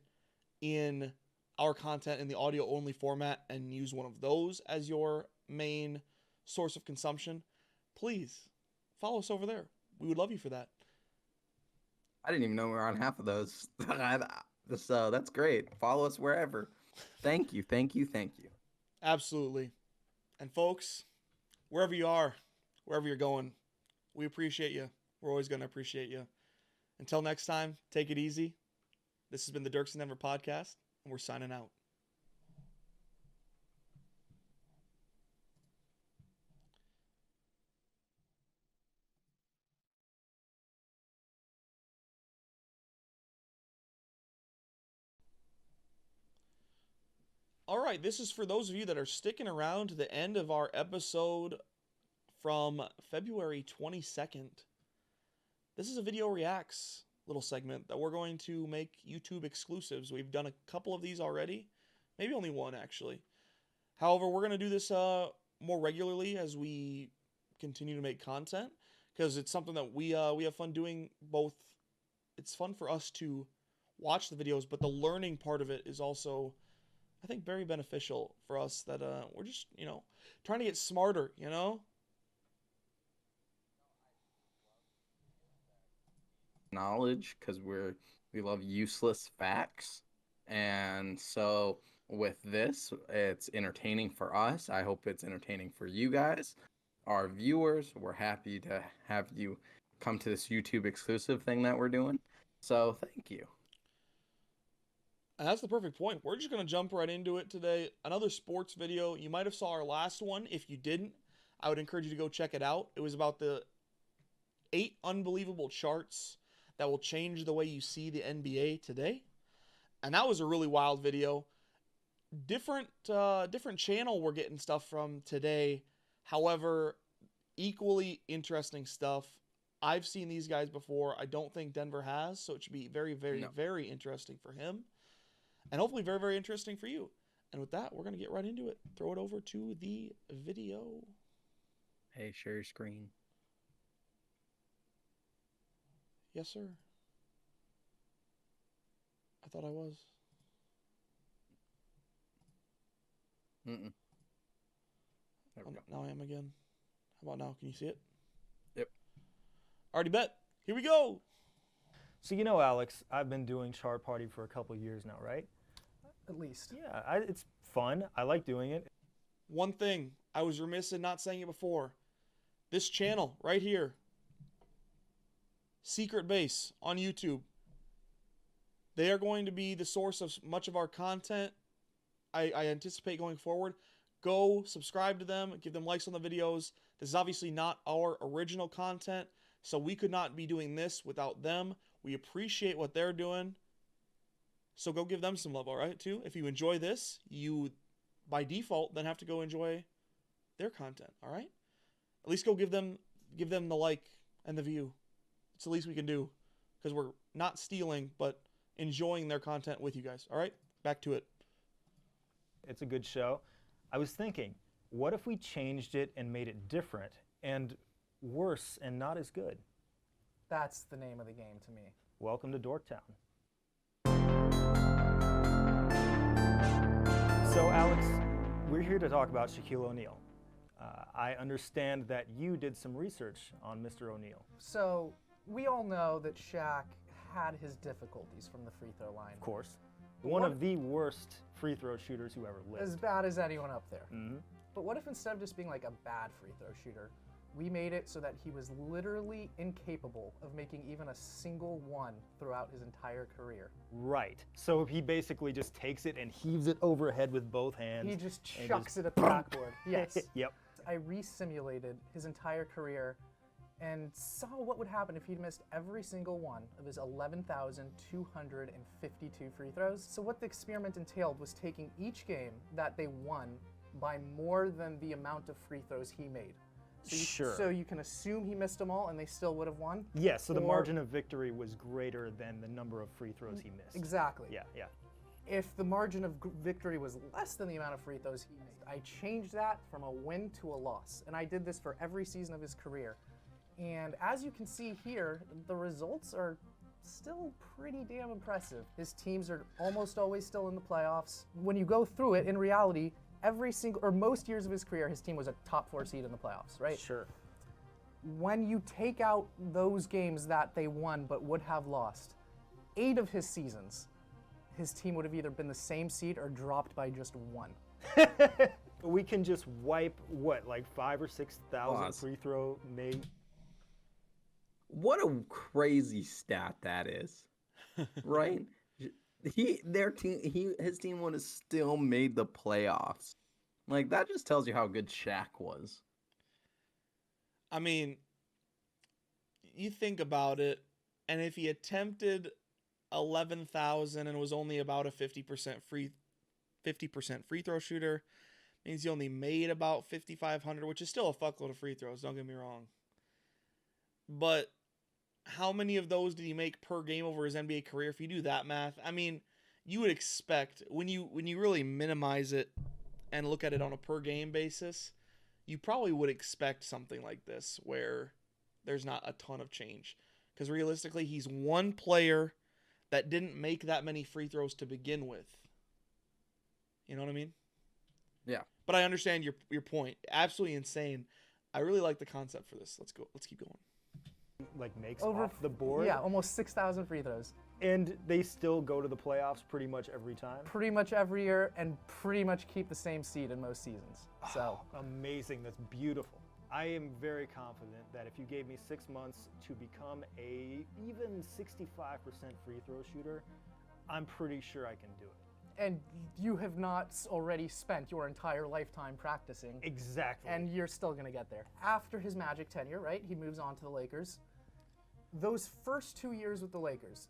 in our content in the audio only format and use one of those as your main source of consumption, please follow us over there. We would love you for that. I didn't even know we were on half of those. So that's great. Follow us wherever. Thank you. Absolutely. And folks, wherever you are, wherever you're going, we appreciate you. We're always going to appreciate you. Until next time, take it easy. This has been the Dierks and Denver Podcast, and we're signing out. All right, this is for those of you that are sticking around to the end of our episode from February 22nd. This is a video reacts little segment that we're going to make YouTube exclusives. We've done a couple of these already, maybe only one actually. However, we're going to do this more regularly as we continue to make content, because it's something that we have fun doing. Both, it's fun for us to watch the videos, but the learning part of it is also, I think, very beneficial for us, that we're just, trying to get smarter, Knowledge, because we love useless facts. And so with this, it's entertaining for us. I hope it's entertaining for you guys, our viewers. We're happy to have you come to this YouTube exclusive thing that we're doing. So thank you. And that's the perfect point. We're just going to jump right into it today. Another sports video. You might have saw our last one. If you didn't, I would encourage you to go check it out. It was about the 8 unbelievable charts that will change the way you see the NBA today. And that was a really wild video. Different channel we're getting stuff from today. However, equally interesting stuff. I've seen these guys before. I don't think Denver has, so it should be very, very, very interesting for him. And hopefully very, very interesting for you. And with that, we're going to get right into it. Throw it over to the video. Hey, share your screen. Yes, sir. I thought I was. There we go. Now I am again. How about now? Can you see it? Yep. Already bet. Here we go. So Alex, I've been doing Chart Party for a couple years now, right? At least. Yeah, it's fun. I like doing it. One thing, I was remiss in not saying it before. This channel right here, Secret Base on YouTube, they are going to be the source of much of our content. I anticipate going forward. Go subscribe to them, give them likes on the videos. This is obviously not our original content, so we could not be doing this without them. We appreciate what they're doing. So go give them some love, all right, too? If you enjoy this, you, by default, then have to go enjoy their content, all right? At least go give them the like and the view. It's the least we can do, because we're not stealing, but enjoying their content with you guys, all right? Back to it. It's a good show. I was thinking, what if we changed it and made it different and worse and not as good? That's the name of the game to me. Welcome to Dorktown. So Alex, we're here to talk about Shaquille O'Neal. I understand that you did some research on Mr. O'Neal. So we all know that Shaq had his difficulties from the free throw line. Of course. One of the worst free throw shooters who ever lived. As bad as anyone up there. Mhm. But what if instead of just being like a bad free throw shooter, we made it so that he was literally incapable of making even a single one throughout his entire career? Right. So he basically just takes it and heaves it overhead with both hands. He just and chucks just it at the backboard. Yes. Yep. I re-simulated his entire career and saw what would happen if he'd missed every single one of his 11,252 free throws. So what the experiment entailed was taking each game that they won by more than the amount of free throws he made. Sure. So you can assume he missed them all and they still would have won? Yeah, so the Or- margin of victory was greater than the number of free throws he missed. Exactly. Yeah, yeah. If the margin of victory was less than the amount of free throws he made, I changed that from a win to a loss. And I did this for every season of his career. And as you can see here, the results are still pretty damn impressive. His teams are almost always still in the playoffs. When you go through it, in reality, every single, or most years of his career, his team was a top 4 seed in the playoffs, right? Sure. When you take out those games that they won but would have lost, 8 of his seasons, his team would have either been the same seed or dropped by just 1. We can just wipe, what, like 5,000 or 6,000 Pause. free throw made? What a crazy stat that is, right? His team would have still made the playoffs. Like, that just tells you how good Shaq was. I mean, you think about it, and if he attempted 11,000 and was only about a 50% free throw shooter, means he only made about 5,500, which is still a fuckload of free throws, don't get me wrong. But how many of those did he make per game over his NBA career? If you do that math, I mean, you would expect, when you really minimize it and look at it on a per game basis, you probably would expect something like this where there's not a ton of change. Because realistically, he's one player that didn't make that many free throws to begin with. You know what I mean? Yeah. But I understand your point. Absolutely insane. I really like the concept for this. Let's go. Let's keep going. Like makes off the board. Yeah, almost 6,000 free throws. And they still go to the playoffs pretty much every time. Pretty much every year and pretty much keep the same seed in most seasons. So Amazing. That's beautiful. I am very confident that if you gave me 6 months to become a even 65% free throw shooter, I'm pretty sure I can do it. and you have not already spent your entire lifetime practicing. Exactly. And you're still going to get there. After his Magic tenure, right, he moves on to the Lakers. Those first 2 years with the Lakers,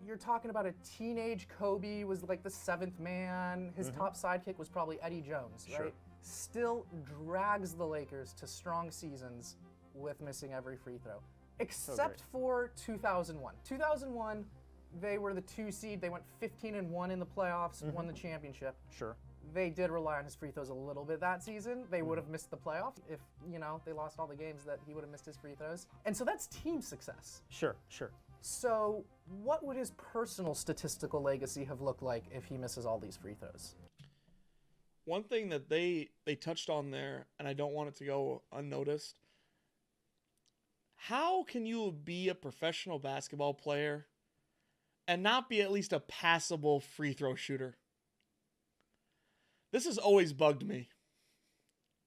you're talking about a teenage Kobe was like the seventh man. His top sidekick was probably Eddie Jones, right? Sure. Still drags the Lakers to strong seasons with missing every free throw. Except for 2001. 2001, they were the 2 seed. They went 15-1 in the playoffs, won the championship. Sure. They did rely on his free throws a little bit that season. They would have missed the playoff if, they lost all the games that he would have missed his free throws. And so that's team success. Sure. So what would his personal statistical legacy have looked like if he misses all these free throws? One thing that they touched on there, and I don't want it to go unnoticed, how can you be a professional basketball player and not be at least a passable free throw shooter? This has always bugged me.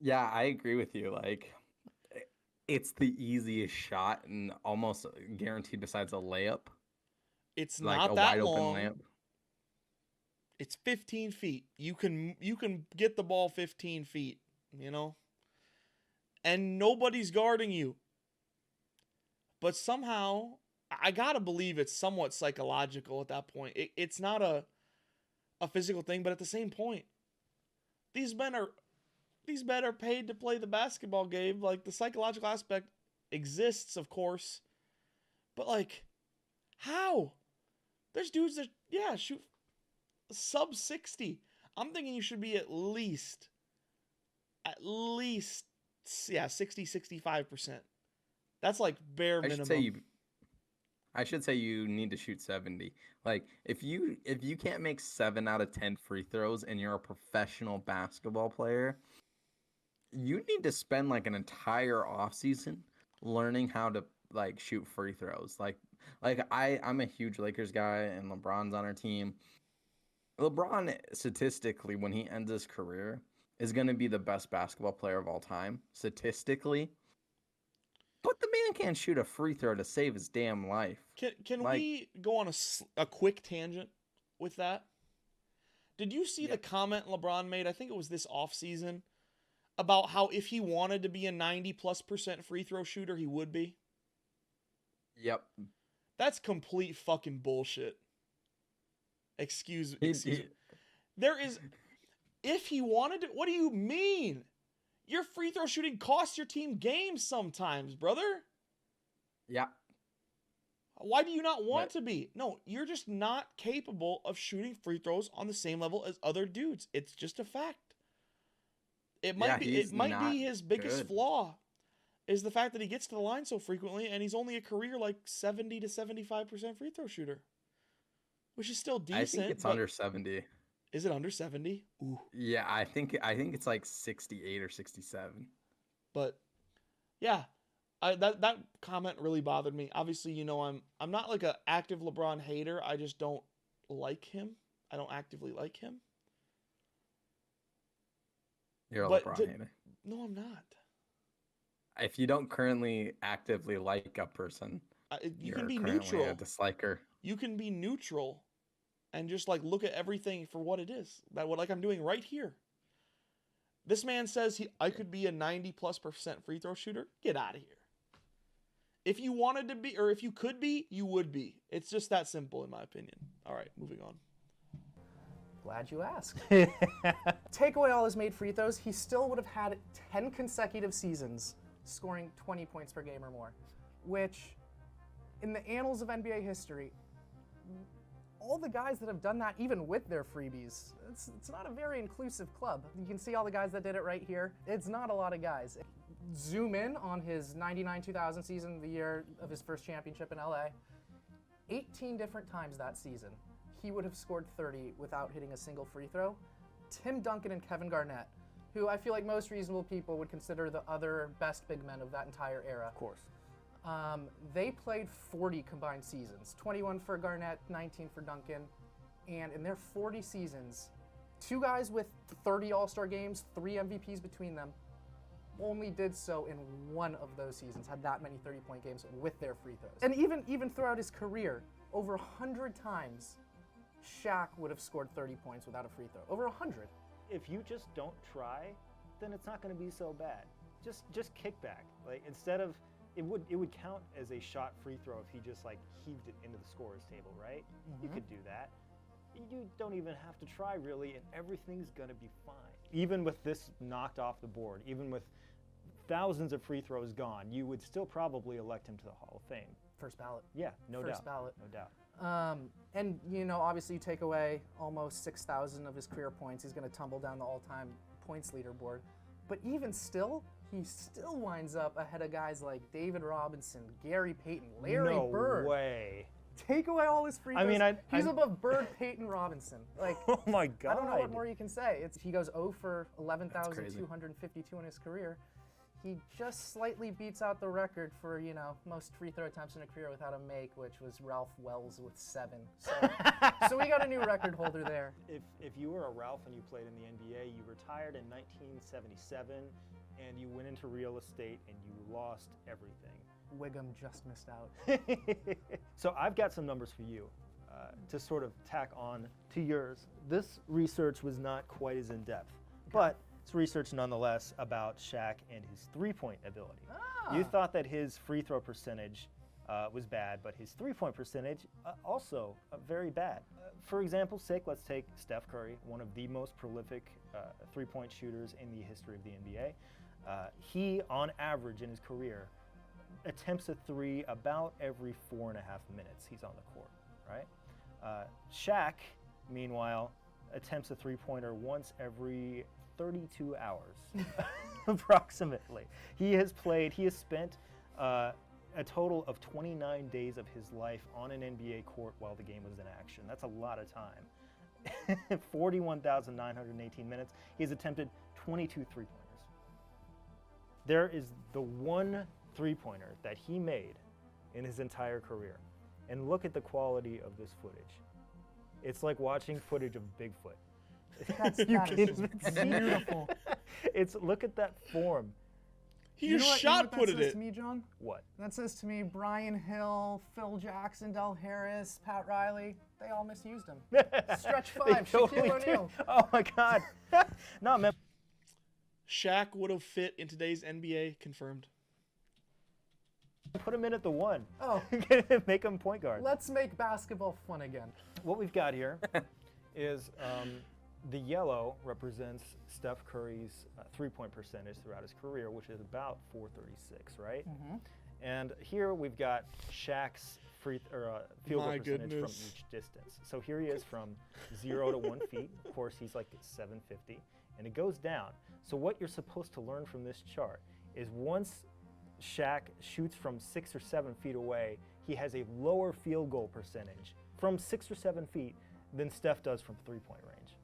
Yeah, I agree with you. Like, it's the easiest shot and almost guaranteed besides a layup. It's Like not a that wide long. open layup. It's 15 feet. You can get the ball 15 feet, and nobody's guarding you. But somehow, I gotta believe it's somewhat psychological at that point. It's not a physical thing, but at the same point, these men are paid to play the basketball game. Like, the psychological aspect exists, of course, but like, how? There's dudes that shoot sub 60. I'm thinking you should be at least 60-65%. That's like bare minimum. I should say you need to shoot 70. Like, if you can't make 7 out of 10 free throws and you're a professional basketball player, you need to spend like an entire offseason learning how to like shoot free throws. Like I'm a huge Lakers guy and LeBron's on our team. LeBron, statistically, when he ends his career, is going to be the best basketball player of all time, statistically. But the man can't shoot a free throw to save his damn life. Can we go on a quick tangent with that? Did you see the comment LeBron made, I think it was this offseason, about how if he wanted to be a 90+% free throw shooter, he would be? Yep. That's complete fucking bullshit. Excuse me. There is, if he wanted to, what do you mean? Your free throw shooting costs your team games sometimes, brother. Yeah. Why do you not want to be? No, you're just not capable of shooting free throws on the same level as other dudes. It's just a fact. It might be his biggest flaw is the fact that he gets to the line so frequently and he's only a career like 70 to 75% free throw shooter. Which is still decent. I think it's under 70. Is it under 70? Ooh. Yeah, I think it's like 68 or 67. But yeah, that comment really bothered me. Obviously, you know I'm not like an active LeBron hater. I just don't like him. I don't actively like him. You're a LeBron hater. No, I'm not. If you don't currently actively like a person, you can be neutral. A disliker. You can be neutral and just like look at everything for what it is. Like I'm doing right here. This man says I could be a 90+% free throw shooter. Get out of here. If you wanted to be, or if you could be, you would be. It's just that simple in my opinion. All right, moving on. Glad you asked. Take away all his made free throws, he still would have had 10 consecutive seasons scoring 20 points per game or more, which in the annals of NBA history, all the guys that have done that, even with their freebies, it's not a very inclusive club. You can see all the guys that did it right here. It's not a lot of guys. Zoom in on his 99-2000 season, the year of his first championship in LA. 18 different times that season, he would have scored 30 without hitting a single free throw. Tim Duncan and Kevin Garnett, who I feel like most reasonable people would consider the other best big men of that entire era. Of course. They played 40 combined seasons, 21 for Garnett, 19 for Duncan, and in their 40 seasons, two guys with 30 All-Star games, 3 MVPs between them, only did so in one of those seasons, had that many 30-point games with their free throws. And even throughout his career, over 100 times, Shaq would have scored 30 points without a free throw. Over 100. If you just don't try, then it's not going to be so bad. Just kick back. Like instead of it would count as a shot free throw if he just like heaved it into the scorer's table, right? You could do that. You don't even have to try really, and everything's gonna be fine. Even with this knocked off the board, even with thousands of free throws gone, you would still probably elect him to the Hall of Fame. First ballot. Yeah, no doubt. First ballot. No doubt. And you know, obviously, you take away almost 6,000 of his career points, he's gonna tumble down the all-time points leaderboard. But even still, he still winds up ahead of guys like David Robinson, Gary Payton, Larry Bird. No way. Take away all his free throws. I mean, he's above Bird, Payton, Robinson. Like, oh my God. I don't know what more you can say. He goes 0 for 11,252 in his career. He just slightly beats out the record for, you know, most free throw attempts in a career without a make, which was Ralph Wells with 7. So we got a new record holder there. If you were a Ralph and you played in the NBA, you retired in 1977, and you went into real estate and you lost everything. Wiggum just missed out. So I've got some numbers for you to sort of tack on to yours. This research was not quite as in-depth, but it's research nonetheless about Shaq and his three-point ability. You thought that his free throw percentage was bad, but his three-point percentage also very bad. For example's sake, let's take Steph Curry, one of the most prolific three-point shooters in the history of the NBA. He, on average in his career, attempts a three about every 4.5 minutes he's on the court, right? Shaq, meanwhile, attempts a three-pointer once every 32 hours, approximately. He has spent a total of 29 days of his life on an NBA court while the game was in action. That's a lot of time. 41,918 minutes. He's attempted 22 three-pointers. There is the one three-pointer that he made in his entire career. And look at the quality of this footage. It's like watching footage of Bigfoot. That's You that is can just see- beautiful. Look at that form. He You know just what- shot you know what that putted says it. to me, John? What? That says to me, Brian Hill, Phil Jackson, Del Harris, Pat Riley, they all misused him. Stretch They 5, totally Shaquille do. O'Neal. Oh my God. No, man. Shaq would have fit in today's NBA, confirmed. Put him in at the 1. Oh, Make him point guard. let's make basketball fun again. What we've got here is the yellow represents Steph Curry's three-point percentage throughout his career, which is about 436, right? And here we've got Shaq's field goal My percentage from goodness. each distance. So here he is from 0 to 1 feet. Of course, he's like 750, and it goes down. So what you're supposed to learn from this chart is once Shaq shoots from 6 or 7 feet away, he has a lower field goal percentage from 6 or 7 feet than Steph does from three-point range.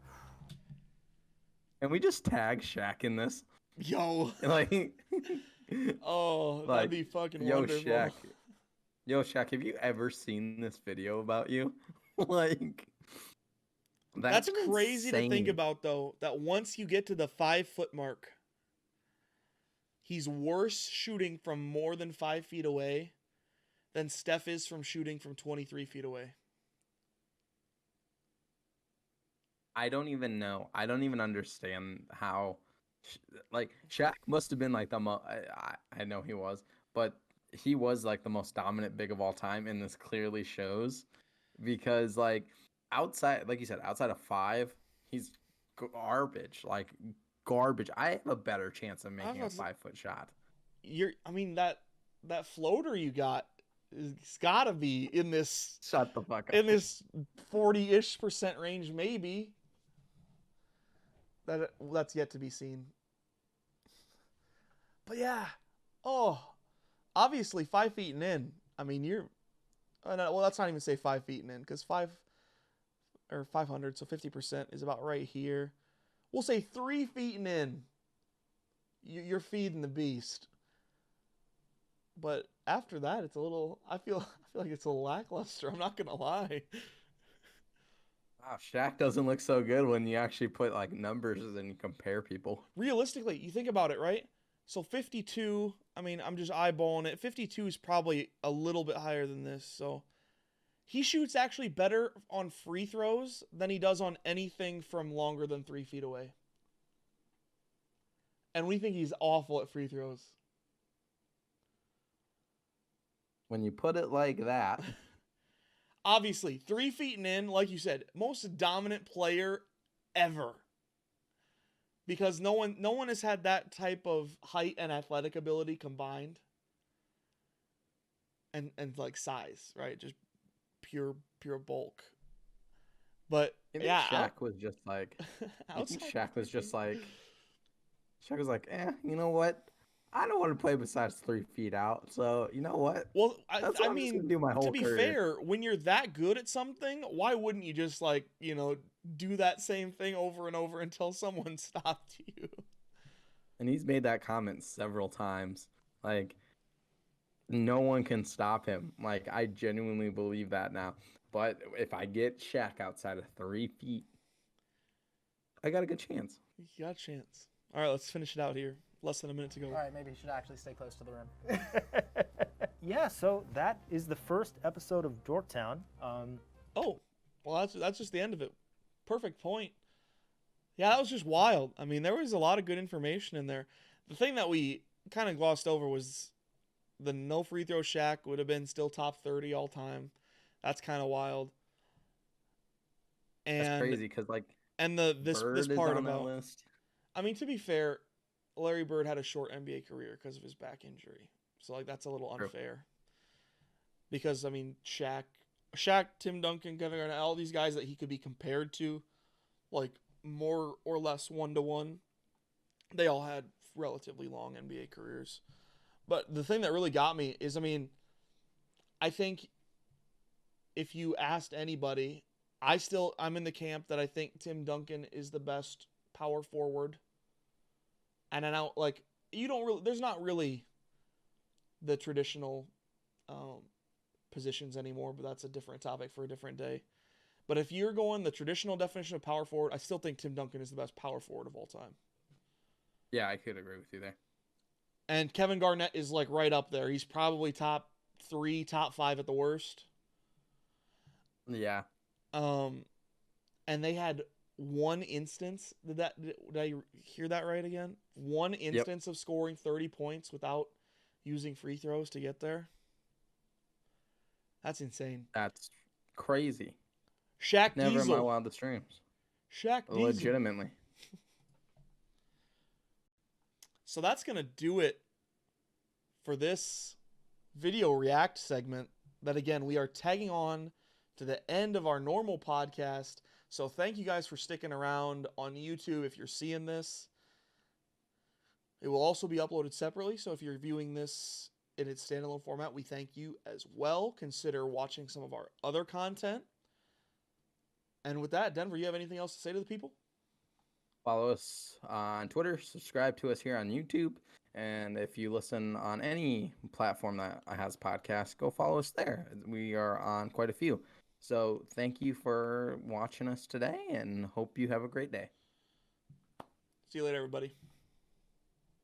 And we just tag Shaq in this. Yo. Like, Oh, that'd like, be fucking yo, wonderful. Shaq. Yo, Shaq, have you ever seen this video about you? Like, That's crazy to think insane. about, though, that once you get to the 5-foot mark, he's worse shooting from more than 5 feet away than Steph is from shooting from 23 feet away. I don't even know. I don't even understand how. Like, Shaq must have been like the most. I know he was, but he was like the most dominant big of all time, and this clearly shows because, like, outside, like you said, outside of 5, he's garbage. Like, garbage. I have a better chance of making a was- 5-foot shot. That floater you got, it's got to be in this Shut the fuck up. in this 40-ish% range, maybe. That's yet to be seen. But yeah, obviously 5 feet and in. I mean, well, let's not even say 5 feet and in, because 500, so 50% is about right here. We'll say 3 feet and in. You're feeding the beast. But after that, it's a little. I feel like it's a little lackluster. I'm not gonna lie. Wow, Shaq doesn't look so good when you actually put like numbers and you compare people. Realistically, you think about it, right? So 52. I mean, I'm just eyeballing it. 52 is probably a little bit higher than this. So he shoots actually better on free throws than he does on anything from longer than 3 feet away. And we think he's awful at free throws. When you put it like that, Obviously, 3 feet and in, like you said, most dominant player ever. Because no one has had that type of height and athletic ability combined. And like size, right? Just pure bulk. But I think yeah, Shaq was just like, I think outside Shaq was just like, Shaq was like, you know what? I don't want to play besides 3 feet out. So you know what? well, That's what I I'm just mean, gonna do my whole to be career. fair, when you're that good at something, why wouldn't you just like, do that same thing over and over until someone stopped you? And he's made that comment several times. Like, no one can stop him. Like, I genuinely believe that now. But if I get Shaq outside of 3 feet, I got a good chance. You got a chance. All right, let's finish it out here. Less than a minute to go. All right, maybe you should actually stay close to the rim. Yeah, so that is the first episode of Dorktown. Oh, well, that's just the end of it. Perfect point. Yeah, that was just wild. I mean, there was a lot of good information in there. The thing that we kind of glossed over was the no free throw Shaq would have been still top 30 all time. That's kind of wild. And That's crazy because, like, and this Bird is part on that about. list. I mean, to be fair, Larry Bird had a short NBA career because of his back injury. So, like, that's a little True. unfair. Because, I mean, Shaq, Tim Duncan, Kevin Garnett, all these guys that he could be compared to, like, more or less one-to-one, they all had relatively long NBA careers. But the thing that really got me is, I mean, I think if you asked anybody, I'm in the camp that I think Tim Duncan is the best power forward. And I know, like, there's not really the traditional positions anymore, but that's a different topic for a different day. But if you're going the traditional definition of power forward, I still think Tim Duncan is the best power forward of all time. Yeah, I could agree with you there. And Kevin Garnett is like right up there. He's probably top 3, top 5 at the worst. Yeah. And they had one instance. Did I hear that right again? One instance of scoring 30 points without using free throws to get there. That's insane. That's crazy. Shaq Never Diesel. in my wildest dreams. Shaq Diesel. Legitimately. So that's going to do it for this video react segment that, again, we are tagging on to the end of our normal podcast. So thank you guys for sticking around on YouTube if you're seeing this. It will also be uploaded separately, so if you're viewing this in its standalone format, we thank you as well. Consider watching some of our other content. And with that, Denver, you have anything else to say to the people? Follow us on Twitter, subscribe to us here on YouTube, and if you listen on any platform that has podcasts, go follow us there. We are on quite a few. So thank you for watching us today, and hope you have a great day. See you later, everybody.